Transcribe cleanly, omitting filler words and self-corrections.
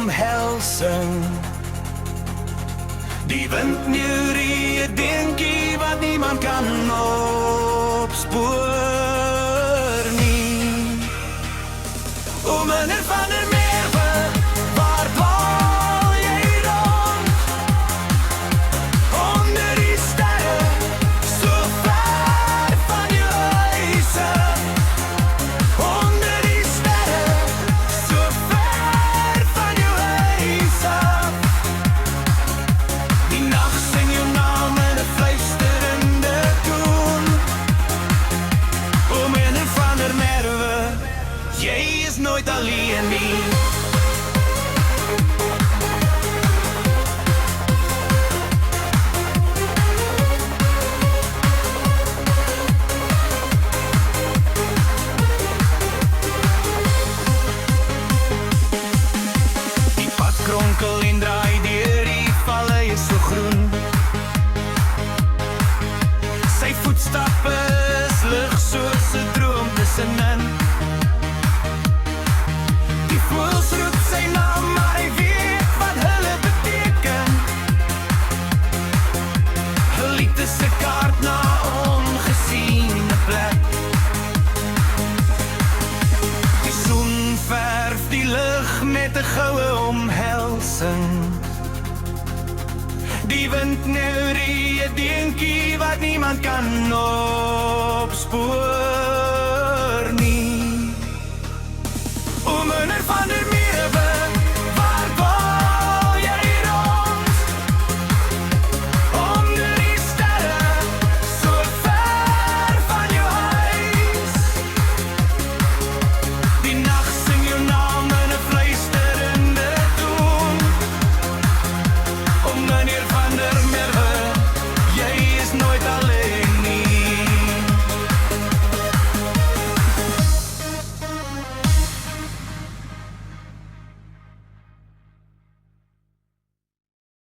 omhelsing. Die wind neurie 'n dingetjie wat niemand kan opspoor nie. O meneer van der Merwe, waar dwaal jy rond? Onder die sterre, so ver van jou huise. Onder die sterre, so ver van jou huise. Die nag sing jou naam in 'n fluisterende toon. O meneer van der Merwe, jy is nooit alleen nie. Die pad kronkel en draai deur die vallei is so groen. Sy voetstappe is lig soos 'n droom tussenin. Die voëls roep sy naam, maar hy weet wat hulle beteken. 'n lied is 'n kaart na 'n ongesiene plek. Die son verf die lug met 'n goue omhelsing. Die wind neurie 'n dingetjie wat niemand kan opspoor nie. O meneer van der